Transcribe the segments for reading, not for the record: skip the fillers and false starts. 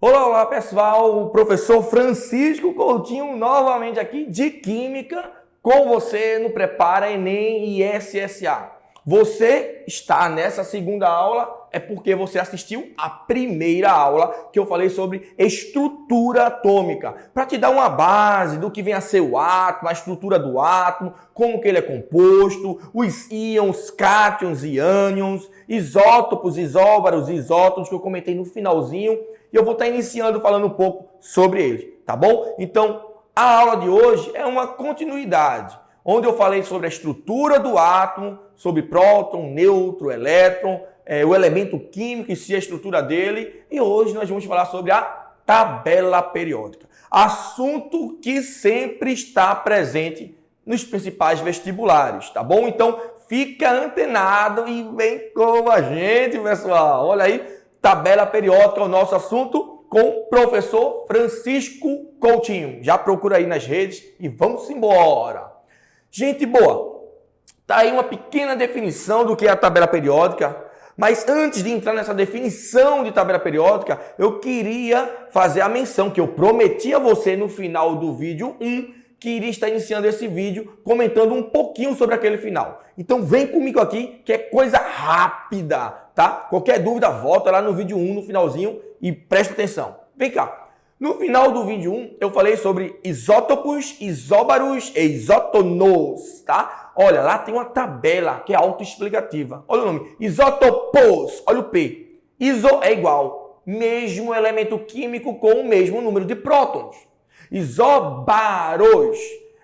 Olá, olá pessoal, o professor Francisco Coutinho novamente aqui de Química com você no Prepara Enem e SSA. Você está nessa segunda aula é porque você assistiu a primeira aula que eu falei sobre estrutura atômica, para te dar uma base do que vem a ser o átomo, a estrutura do átomo, como que ele é composto, os íons, cátions e ânions, isótopos, isóbaros, isótopos que eu comentei no finalzinho. E eu vou estar iniciando falando um pouco sobre eles, tá bom? Então, a aula de hoje é uma continuidade, onde eu falei sobre a estrutura do átomo, sobre próton, nêutron, elétron, o elemento químico e se a estrutura dele. E hoje nós vamos falar sobre a tabela periódica. Assunto que sempre está presente nos principais vestibulares, tá bom? Então, fica antenado e vem com a gente, pessoal. Olha aí, tabela periódica é o nosso assunto com o professor Francisco Coutinho. Já procura aí nas redes e vamos embora. Gente boa, tá aí uma pequena definição do que é a tabela periódica, mas antes de entrar nessa definição de tabela periódica, eu queria fazer a menção que eu prometi a você no final do vídeo 1, que iria estar iniciando esse vídeo comentando um pouquinho sobre aquele final. Então vem comigo aqui, que é coisa rápida, tá? Qualquer dúvida, volta lá no vídeo 1, no finalzinho, e presta atenção. Vem cá. No final do vídeo 1, eu falei sobre isótopos, isóbaros e isótonos, tá? Olha, lá tem uma tabela que é autoexplicativa. Olha o nome, isótopos, olha o P. Iso é igual, mesmo elemento químico com o mesmo número de prótons. Isóbaros,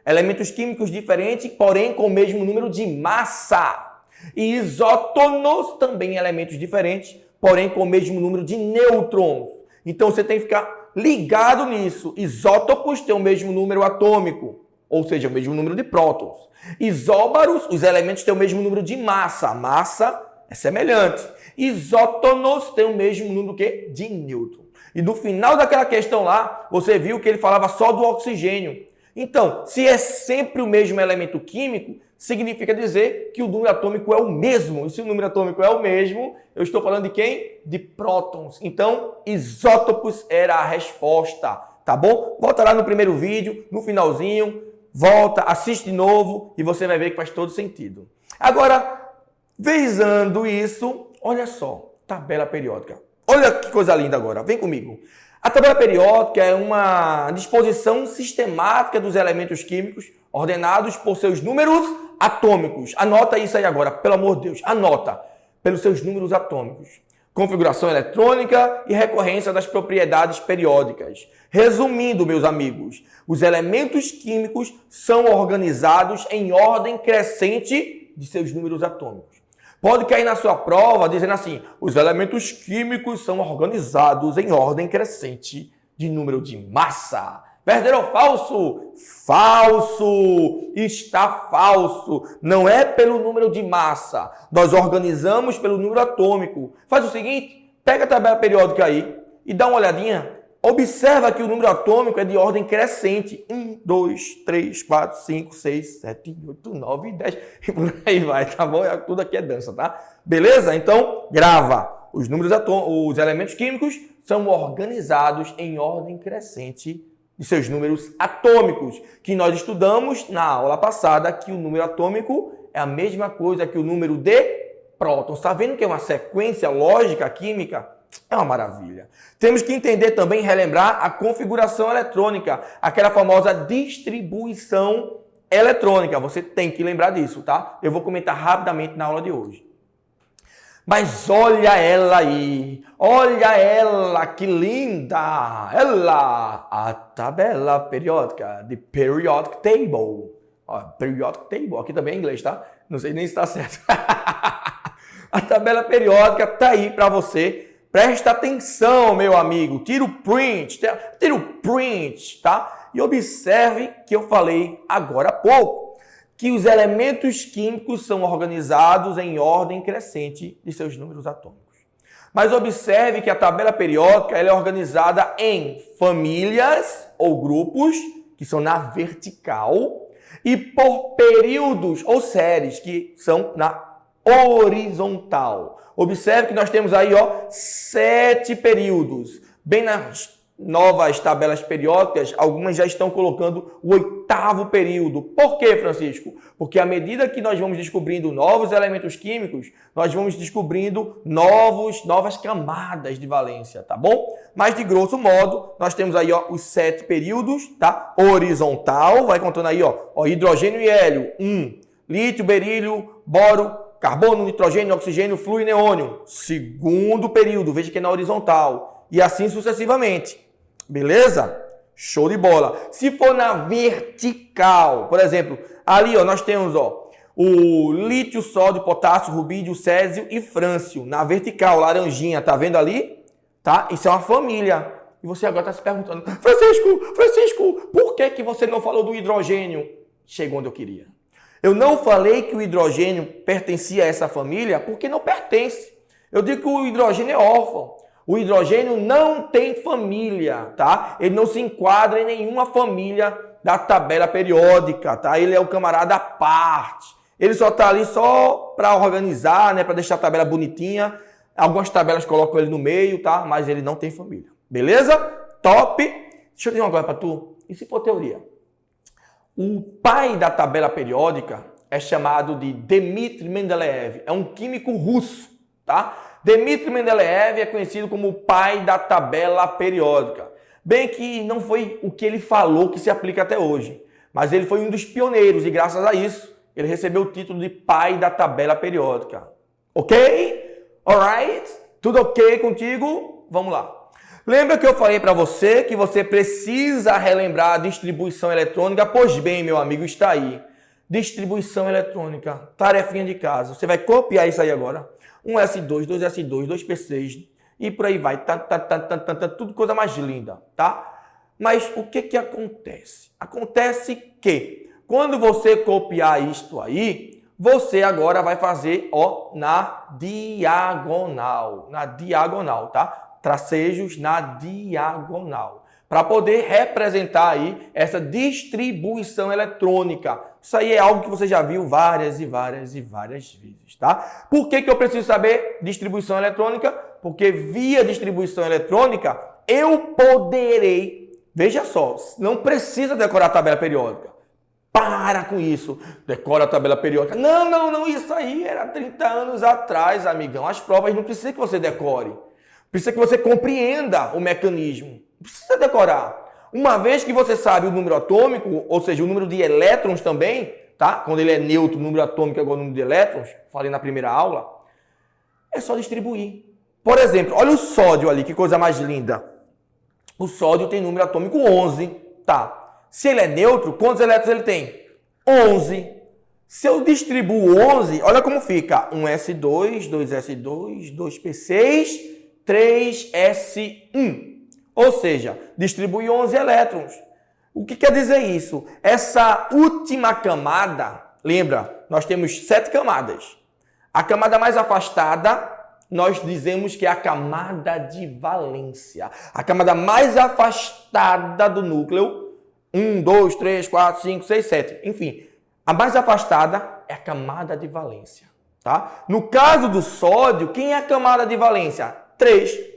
elementos químicos diferentes, porém com o mesmo número de massa. E isótonos, também elementos diferentes, porém com o mesmo número de nêutrons. Então você tem que ficar ligado nisso. Isótopos têm o mesmo número atômico, ou seja, o mesmo número de prótons. Isóbaros, os elementos têm o mesmo número de massa. A massa é semelhante. Isótonos têm o mesmo número de nêutrons. E no final daquela questão lá, você viu que ele falava só do oxigênio. Então, se é sempre o mesmo elemento químico, significa dizer que o número atômico é o mesmo. E se o número atômico é o mesmo, eu estou falando de quem? De prótons. Então, isótopos era a resposta, tá bom? Volta lá no primeiro vídeo, no finalzinho, volta, assiste de novo e você vai ver que faz todo sentido. Agora, visando isso, olha só, tabela periódica. Olha que coisa linda agora, vem comigo. A tabela periódica é uma disposição sistemática dos elementos químicos ordenados por seus números atômicos. Anota isso aí agora, pelo amor de Deus, anota. Pelos seus números atômicos. Configuração eletrônica e recorrência das propriedades periódicas. Resumindo, meus amigos, os elementos químicos são organizados em ordem crescente de seus números atômicos. Pode cair na sua prova dizendo assim, os elementos químicos são organizados em ordem crescente de número de massa. Verdadeiro ou falso? Falso! Está falso. Não é pelo número de massa. Nós organizamos pelo número atômico. Faz o seguinte, pega a tabela periódica aí e dá uma olhadinha. Observa que o número atômico é de ordem crescente. 1, 2, 3, 4, 5, 6, 7, 8, 9, 10. E por aí vai, tá bom? Tudo aqui é dança, tá? Beleza? Então, grava. Os os elementos químicos são organizados em ordem crescente de seus números atômicos, que nós estudamos na aula passada, que o número atômico é a mesma coisa que o número de prótons. Está vendo que é uma sequência lógica química? É uma maravilha. Temos que entender também, relembrar a configuração eletrônica, aquela famosa distribuição eletrônica. Você tem que lembrar disso, tá? Eu vou comentar rapidamente na aula de hoje. Mas olha ela aí, olha ela, que linda! Ela, a tabela periódica, the periodic table. Ó, periodic table, aqui também é inglês, tá? Não sei nem se está certo. A tabela periódica tá aí para você. Presta atenção, meu amigo. Tira o print, tá? E observe que eu falei agora há pouco que os elementos químicos são organizados em ordem crescente de seus números atômicos. Mas observe que a tabela periódica ela é organizada em famílias ou grupos, que são na vertical, e por períodos ou séries, que são na horizontal. Observe que nós temos aí, 7 períodos. Bem nas novas tabelas periódicas, algumas já estão colocando o 8º período. Por quê, Francisco? Porque à medida que nós vamos descobrindo novos elementos químicos, nós vamos descobrindo novas camadas de valência, tá bom? Mas, de grosso modo, nós temos aí ó, os 7 períodos, tá? Horizontal, vai contando aí, ó, hidrogênio e hélio, 1. Lítio, berílio, boro, carbono, nitrogênio, oxigênio, flúor e neônio. 2º período, veja que é na horizontal. E assim sucessivamente. Beleza? Show de bola. Se for na vertical, por exemplo, ali ó, nós temos ó, o lítio, sódio, potássio, rubídio, césio e frâncio. Na vertical, laranjinha, tá vendo ali? Tá? Isso é uma família. E você agora está se perguntando, Francisco, por que você não falou do hidrogênio? Chegou onde eu queria. Eu não falei que o hidrogênio pertencia a essa família porque não pertence. Eu digo que o hidrogênio é órfão. O hidrogênio não tem família, tá? Ele não se enquadra em nenhuma família da tabela periódica, tá? Ele é um camarada à parte. Ele só tá ali só para organizar, né? Para deixar a tabela bonitinha. Algumas tabelas colocam ele no meio, tá? Mas ele não tem família. Beleza? Top! Deixa eu dizer uma coisa para tu. E se for teoria? O pai da tabela periódica é chamado de Dmitry Mendeleev. É um químico russo, tá? Dmitry Mendeleev é conhecido como o pai da tabela periódica. Bem que não foi o que ele falou que se aplica até hoje, mas ele foi um dos pioneiros e graças a isso ele recebeu o título de pai da tabela periódica. Ok? Alright? Tudo ok contigo? Vamos lá. Lembra que eu falei para você que você precisa relembrar a distribuição eletrônica? Pois bem, meu amigo, está aí. Distribuição eletrônica, tarefinha de casa. Você vai copiar isso aí agora. 1S2, 2S2, 2P6 e por aí vai. Tudo coisa mais linda, tá? Mas o que acontece? Acontece que quando você copiar isto aí, você agora vai fazer ó, na diagonal. Na diagonal, tá? Tracejos na diagonal. Para poder representar aí essa distribuição eletrônica. Isso aí é algo que você já viu várias vezes, tá? Por que eu preciso saber distribuição eletrônica? Porque via distribuição eletrônica eu poderei, veja só, não precisa decorar a tabela periódica. Para com isso, decora a tabela periódica. Não, isso aí era 30 anos atrás, amigão. As provas não precisam que você decore. Precisa que você compreenda o mecanismo. Não precisa decorar. Uma vez que você sabe o número atômico, ou seja, o número de elétrons também, tá? Quando ele é neutro, o número atômico é igual ao número de elétrons, falei na primeira aula, é só distribuir. Por exemplo, olha o sódio ali, que coisa mais linda. O sódio tem número atômico 11, tá? Se ele é neutro, quantos elétrons ele tem? 11. Se eu distribuo 11, olha como fica. 1S2, 2S2, 2P6, 3S1. Ou seja, distribui 11 elétrons. O que quer dizer isso? Essa última camada, lembra, nós temos 7 camadas. A camada mais afastada, nós dizemos que é a camada de valência. A camada mais afastada do núcleo, 1, 2, 3, 4, 5, 6, 7. Enfim, a mais afastada é a camada de valência. Tá? No caso do sódio, quem é a camada de valência? 3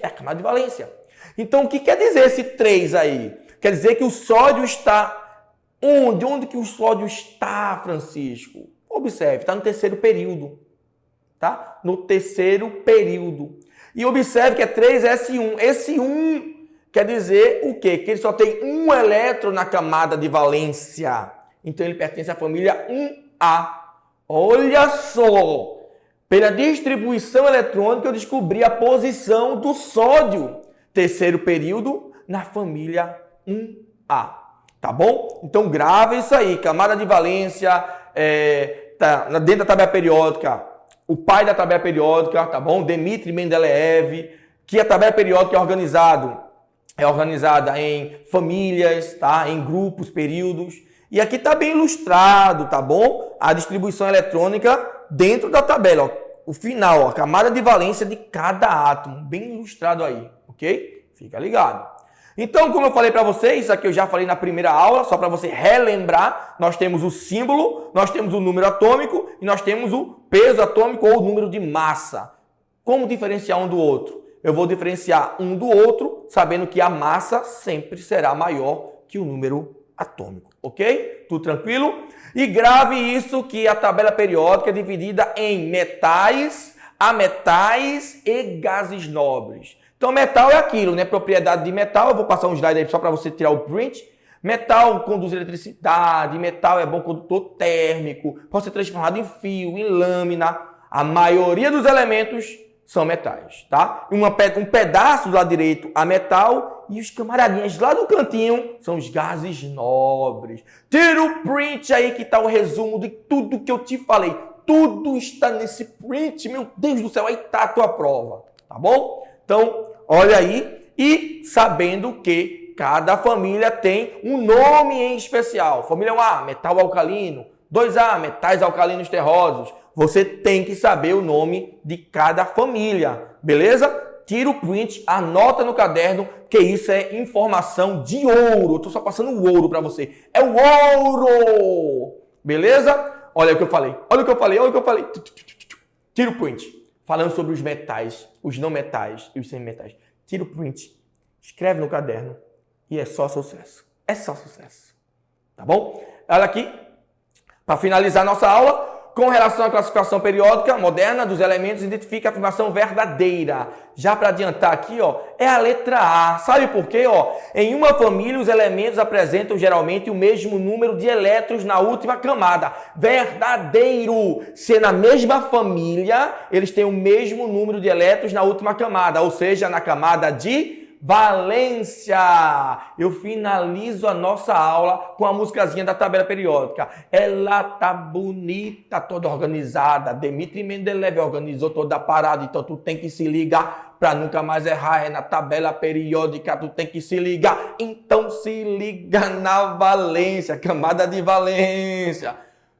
é a camada de valência. Então, o que quer dizer esse 3 aí? Quer dizer que o sódio está onde? Onde que o sódio está, Francisco? Observe, está no terceiro período. Tá? No terceiro período. E observe que é 3S1. Esse 1 quer dizer o quê? Que ele só tem um elétron na camada de valência. Então, ele pertence à família 1A. Olha só! Pela distribuição eletrônica, eu descobri a posição do sódio. Terceiro período, na família 1A. Tá bom? Então, grava isso aí. Camada de valência, tá dentro da tabela periódica. O pai da tabela periódica, tá bom? Dmitry Mendeleev. Que a tabela periódica é organizada em famílias, tá? Em grupos, períodos. E aqui está bem ilustrado, tá bom? A distribuição eletrônica dentro da tabela, ó. O final, ó, a camada de valência de cada átomo, bem ilustrado aí, ok? Fica ligado. Então, como eu falei para vocês, isso aqui eu já falei na primeira aula, só para você relembrar, nós temos o símbolo, nós temos o número atômico e nós temos o peso atômico ou o número de massa. Como diferenciar um do outro? eu vou diferenciar um do outro, sabendo que a massa sempre será maior que o número atômico, ok? Tudo tranquilo? E grave isso que a tabela periódica é dividida em metais, ametais e gases nobres. Então, metal é aquilo, né? Propriedade de metal, eu vou passar um slide aí só para você tirar o print. Metal conduz eletricidade, metal é bom condutor térmico, pode ser transformado em fio, em lâmina. A maioria dos elementos são metais, tá? Um pedaço do lado direito a metal e os camaradinhas lá do cantinho são os gases nobres. Tira o print aí que tá o resumo de tudo que eu te falei. Tudo está nesse print, meu Deus do céu, aí tá a tua prova, tá bom? Então, olha aí e sabendo que cada família tem um nome em especial. Família 1A, metal alcalino. 2A, metais alcalinos terrosos. Você tem que saber o nome de cada família, beleza? Tira o print, anota no caderno, que isso é informação de ouro. Eu tô só passando o ouro para você. É o ouro! Beleza? Olha o que eu falei. Olha o que eu falei. Olha o que eu falei. Tira o print. Falando sobre os metais, os não metais e os semimetais. Tira o print, escreve no caderno e é só sucesso. É só sucesso. Tá bom? Olha aqui. Para finalizar nossa aula, com relação à classificação periódica moderna dos elementos, identifica a afirmação verdadeira. Já para adiantar aqui, ó, é a letra A. Sabe por quê? Ó? Em uma família, os elementos apresentam geralmente o mesmo número de elétrons na última camada. Verdadeiro! Se na mesma família, eles têm o mesmo número de elétrons na última camada, ou seja, na camada de valência. Eu finalizo a nossa aula com a musicazinha da tabela periódica. Ela tá bonita, toda organizada. Dmitri Mendeleev organizou toda a parada, então tu tem que se ligar para nunca mais errar. É na tabela periódica, tu tem que se ligar. Então se liga na valência, camada de valência.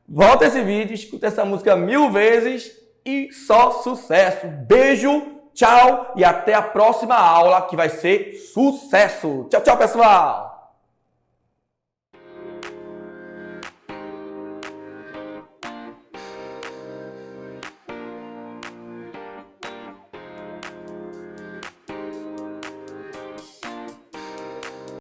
Volta esse vídeo, escuta essa música 1000 vezes e só sucesso. Beijo. Tchau e até a próxima aula que vai ser sucesso. Tchau, tchau, pessoal!